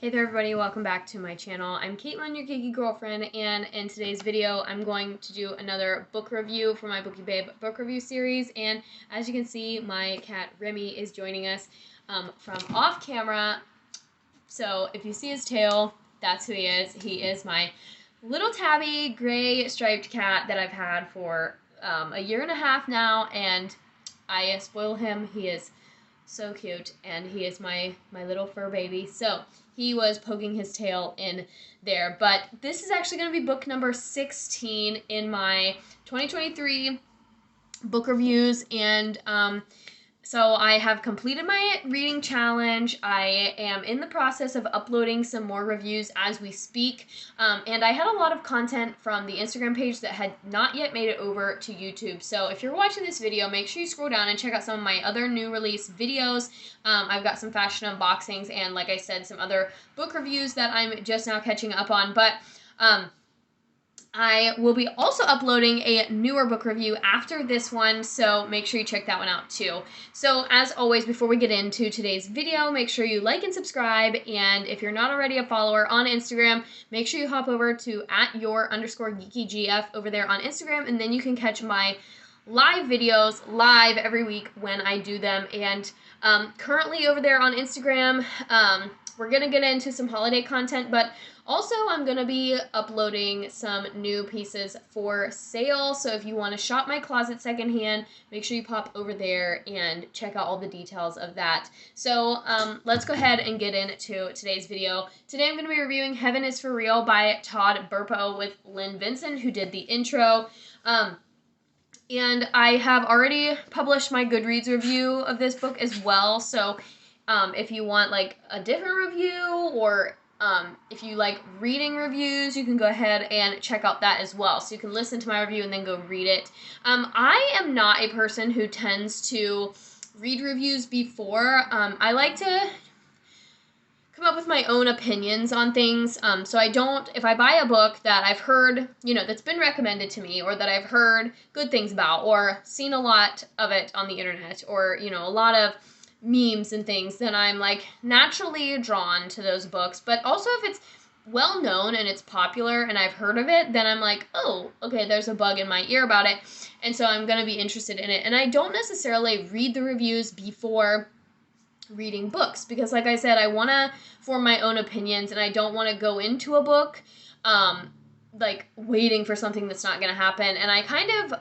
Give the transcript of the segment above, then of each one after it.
Hey there everybody, welcome back to my channel. I'm Caitlin, your geeky girlfriend, and in today's video I'm going to do another book review for my Bookie Babe book review series. And as you can see, my cat Remy is joining us from off camera. So if you see his tail, that's who he is. He is my little tabby gray striped cat that I've had for a year and a half now, and I spoil him. He is so cute, and he is my little fur baby. So he was poking his tail in there, but this is actually going to be book number 16 in my 2023 book reviews. And so I have completed my reading challenge. I am in the process of uploading some more reviews as we speak. And I had a lot of content from the Instagram page that had not yet made it over to YouTube. So if you're watching this video, make sure you scroll down and check out some of my other new release videos. I've got some fashion unboxings and, like I said, some other book reviews that I'm just now catching up on. But I will be also uploading a newer book review after this one, so make sure you check that one out too. So as always, before we get into today's video, make sure you like and subscribe, and if you're not already a follower on Instagram, make sure you hop over to @your_geekygf over there on Instagram, and then you can catch my live videos live every week when I do them. And currently over there on Instagram, we're going to get into some holiday content, but also I'm going to be uploading some new pieces for sale. So if you want to shop my closet secondhand, make sure you pop over there and check out all the details of that. So let's go ahead and get into today's video. Today I'm going to be reviewing Heaven is for Real by Todd Burpo with Lynn Vincent, who did the intro. And I have already published my Goodreads review of this book as well. So if you want like a different review, or if you like reading reviews, you can go ahead and check out that as well. So you can listen to my review and then go read it. I am not a person who tends to read reviews before. I like to come up with my own opinions on things. So I don't, if I buy a book that I've heard, that's been recommended to me, or that I've heard good things about, or seen a lot of it on the internet, or, a lot of memes and things, then I'm like naturally drawn to those books. But also if it's well known and it's popular and I've heard of it, then I'm like, oh, okay, there's a bug in my ear about it, and so I'm going to be interested in it. And I don't necessarily read the reviews before reading books, because like I said, I want to form my own opinions, and I don't want to go into a book like waiting for something that's not going to happen. And I kind of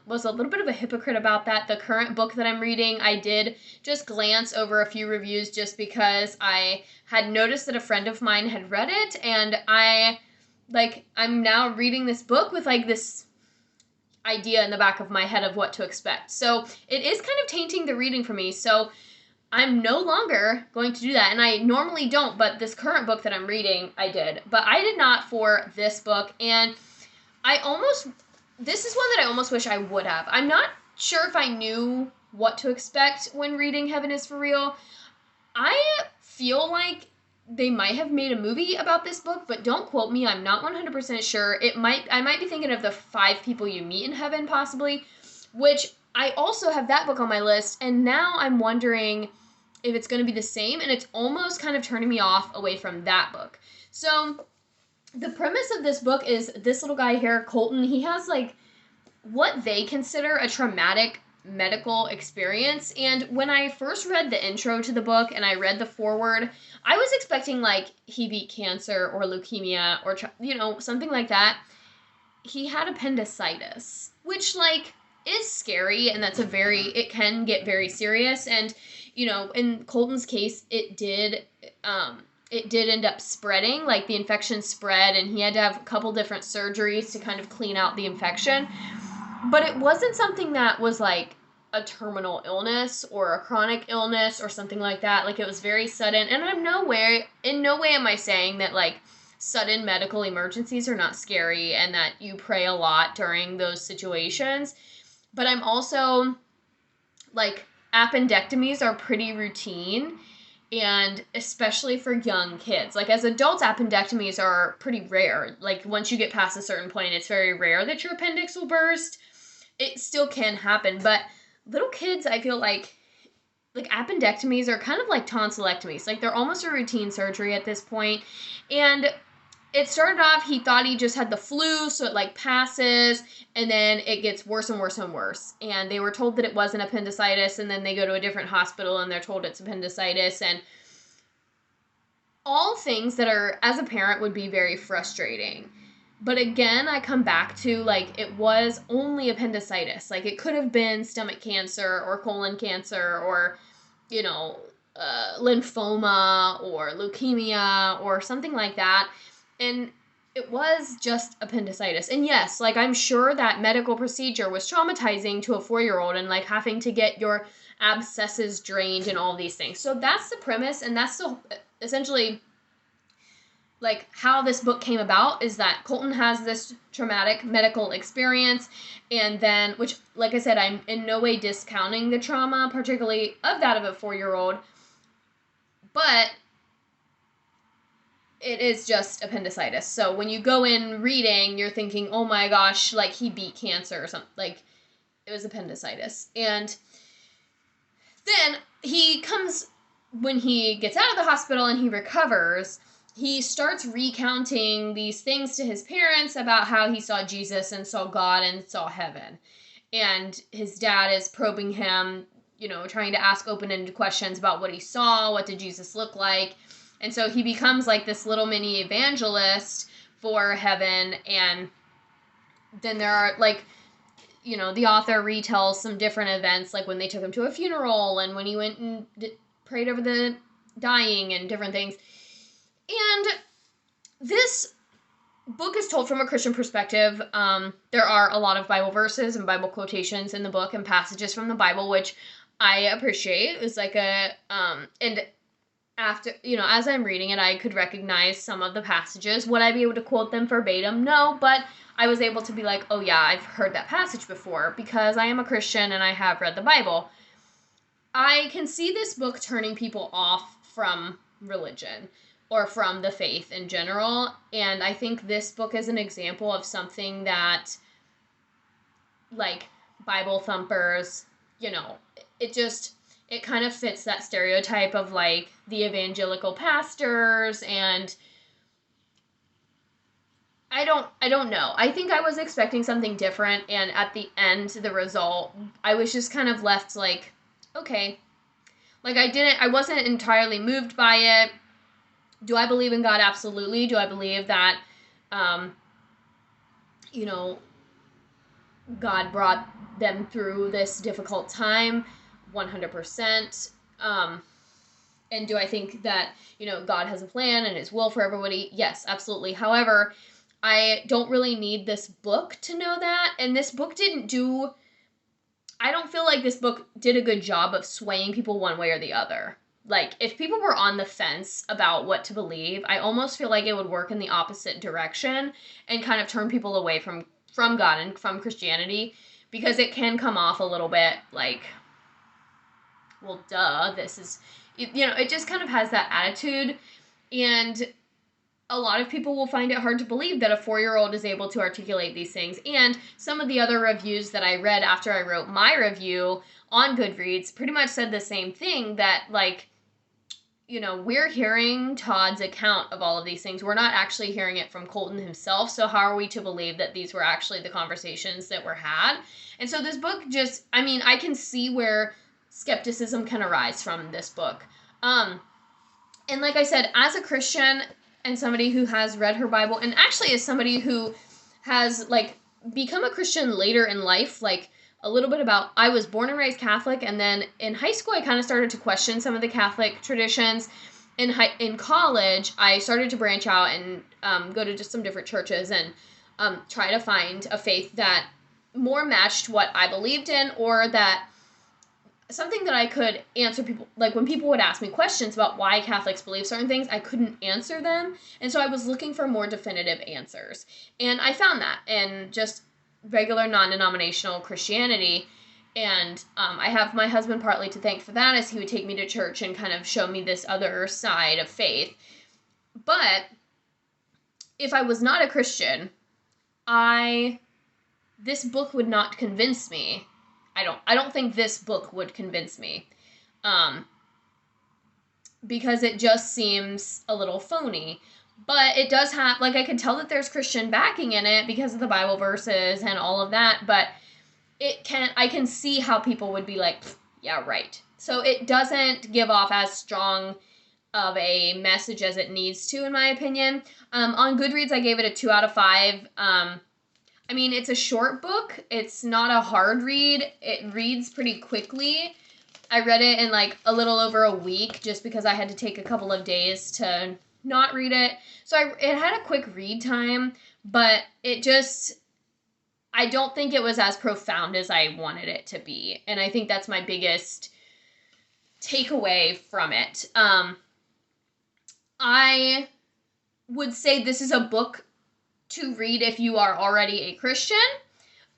was a little bit of a hypocrite about that. The current book that I'm reading, I did just glance over a few reviews just because I had noticed that a friend of mine had read it, and I'm now reading this book with like this idea in the back of my head of what to expect. So it is kind of tainting the reading for me. So I'm no longer going to do that, and I normally don't, but this current book that I'm reading, I did. But I did not for this book, and this is one that I almost wish I would have. I'm not sure if I knew what to expect when reading Heaven is for Real. I feel like they might have made a movie about this book, but don't quote me, I'm not 100% sure. I might be thinking of the 5 People You Meet in Heaven, possibly, which I also have that book on my list, and now I'm wondering if it's going to be the same, and it's almost kind of turning me off away from that book. So the premise of this book is this little guy here, Colton. He has like what they consider a traumatic medical experience, and when I first read the intro to the book and I read the foreword, I was expecting like he beat cancer or leukemia or something like that. He had appendicitis, which like is scary, and it can get very serious. And in Colton's case, it did end up spreading, like the infection spread, and he had to have a couple different surgeries to kind of clean out the infection. But it wasn't something that was like a terminal illness or a chronic illness or something like that. Like, it was very sudden, and in no way am I saying that like sudden medical emergencies are not scary and that you pray a lot during those situations. But I'm also like, appendectomies are pretty routine, and especially for young kids. Like, as adults, appendectomies are pretty rare. Like, once you get past a certain point, it's very rare that your appendix will burst. It still can happen, but little kids, I feel like like appendectomies are kind of like tonsillectomies. Like they're almost a routine surgery at this point. And it started off, he thought he just had the flu, so it like passes, and then it gets worse and worse and worse. And they were told that it wasn't appendicitis, and then they go to a different hospital and they're told it's appendicitis. And all things that are, as a parent, would be very frustrating. But again, I come back to, like, it was only appendicitis. Like, it could have been stomach cancer or colon cancer or, you know, lymphoma or leukemia or something like that. And it was just appendicitis. And yes, like, I'm sure that medical procedure was traumatizing to a 4-year-old and, like, having to get your abscesses drained and all these things. So that's the premise, and that's the essentially, like, how this book came about, is that Colton has this traumatic medical experience, and then, which, like I said, I'm in no way discounting the trauma, particularly of that of a 4-year-old, but it is just appendicitis. So when you go in reading, you're thinking, oh my gosh, like, he beat cancer or something. Like, it was appendicitis. And then he comes, when he gets out of the hospital and he recovers, he starts recounting these things to his parents about how he saw Jesus and saw God and saw heaven. And his dad is probing him, you know, trying to ask open-ended questions about what he saw, what did Jesus look like. And so he becomes like this little mini evangelist for heaven. And then there are, like, you know, the author retells some different events, like when they took him to a funeral and when he went and prayed over the dying and different things. And this book is told from a Christian perspective. There are a lot of Bible verses and Bible quotations in the book and passages from the Bible, which I appreciate. It was like a, and after, you know, as I'm reading it, I could recognize some of the passages. Would I be able to quote them verbatim? No, but I was able to be like, oh yeah, I've heard that passage before because I am a Christian and I have read the Bible. I can see this book turning people off from religion or from the faith in general, and I think this book is an example of something that, like, Bible thumpers, you know, it kind of fits that stereotype of, like, the evangelical pastors, and I don't know. I think I was expecting something different, and at the end, the result, I was just kind of left like, okay. Like, I wasn't entirely moved by it. Do I believe in God? Absolutely. Do I believe that, you know, God brought them through this difficult time? 100%. And do I think that, you know, God has a plan and his will for everybody? Yes, absolutely. However, I don't really need this book to know that. And this book I don't feel like this book did a good job of swaying people one way or the other. Like, if people were on the fence about what to believe, I almost feel like it would work in the opposite direction and kind of turn people away from God and from Christianity, because it can come off a little bit like, well, duh, this is, you know, it just kind of has that attitude, and a lot of people will find it hard to believe that a 4-year-old is able to articulate these things. And some of the other reviews that I read after I wrote my review on Goodreads pretty much said the same thing, that, like, you know, we're hearing Todd's account of all of these things. We're not actually hearing it from Colton himself, so how are we to believe that these were actually the conversations that were had? And so this book just, I mean, I can see where skepticism can arise from this book. And like I said, as a Christian and somebody who has read her Bible, and actually as somebody who has, like, become a Christian later in life, like, a little bit about, I was born and raised Catholic, and then in high school I kind of started to question some of the Catholic traditions. In college, I started to branch out and go to just some different churches and try to find a faith that more matched what I believed in, or that something that I could answer people, like when people would ask me questions about why Catholics believe certain things, I couldn't answer them. And so I was looking for more definitive answers. And I found that in just regular non-denominational Christianity. And I have my husband partly to thank for that, as he would take me to church and kind of show me this other side of faith. But if I was not a Christian, this book would not convince me. I don't think this book would convince me. because it just seems a little phony. But it does have, like, I can tell that there's Christian backing in it because of the Bible verses and all of that, but I can see how people would be like, yeah, right. So it doesn't give off as strong of a message as it needs to, in my opinion. On Goodreads, I gave it a 2 out of 5. I mean, it's a short book. It's not a hard read. It reads pretty quickly. I read it in like a little over a week just because I had to take a couple of days to not read it. So it had a quick read time, but I don't think it was as profound as I wanted it to be. And I think that's my biggest takeaway from it. I would say this is a book to read if you are already a Christian.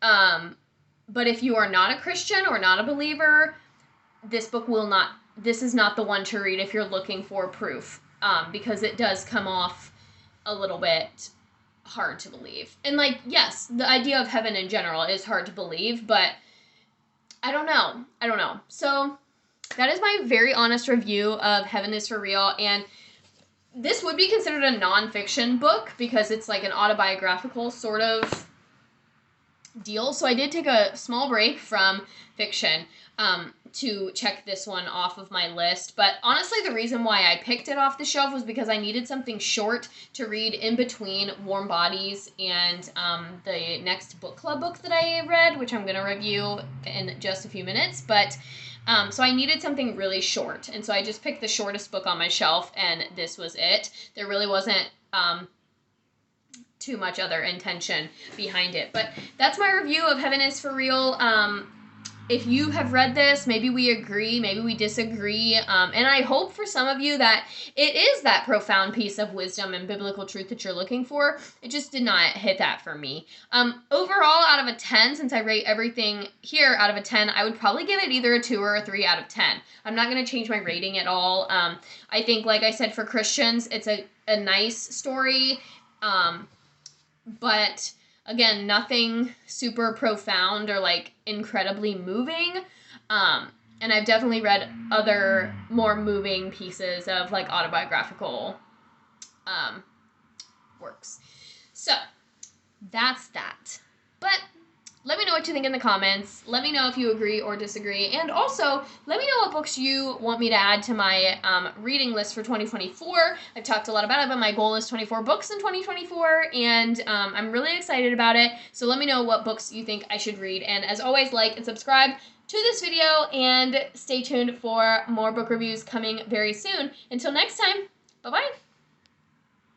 But if you are not a Christian or not a believer, this is not the one to read if you're looking for proof. Because it does come off a little bit hard to believe. And like, yes, the idea of heaven in general is hard to believe, but I don't know. So that is my very honest review of Heaven is for Real. And this would be considered a nonfiction book because it's like an autobiographical sort of deal. So I did take a small break from fiction to check this one off of my list. But honestly, the reason why I picked it off the shelf was because I needed something short to read in between Warm Bodies and the next book club book that I read, which I'm going to review in just a few minutes. But so I needed something really short. And so I just picked the shortest book on my shelf, and this was it. There really wasn't too much other intention behind it. But that's my review of Heaven is for Real. If you have read this, maybe we agree, maybe we disagree, and I hope for some of you that it is that profound piece of wisdom and biblical truth that you're looking for. It just did not hit that for me. Overall, out of a 10, since I rate everything here out of a 10, I would probably give it either a 2 or a 3 out of 10. I'm not going to change my rating at all. I think, like I said, for Christians, it's a nice story, but again, nothing super profound or like incredibly moving. And I've definitely read other more moving pieces of like autobiographical works. So that's that. But let me know what you think in the comments. Let me know if you agree or disagree. And also, let me know what books you want me to add to my reading list for 2024. I've talked a lot about it, but my goal is 24 books in 2024, and I'm really excited about it. So let me know what books you think I should read. And as always, like and subscribe to this video, and stay tuned for more book reviews coming very soon. Until next time, bye-bye.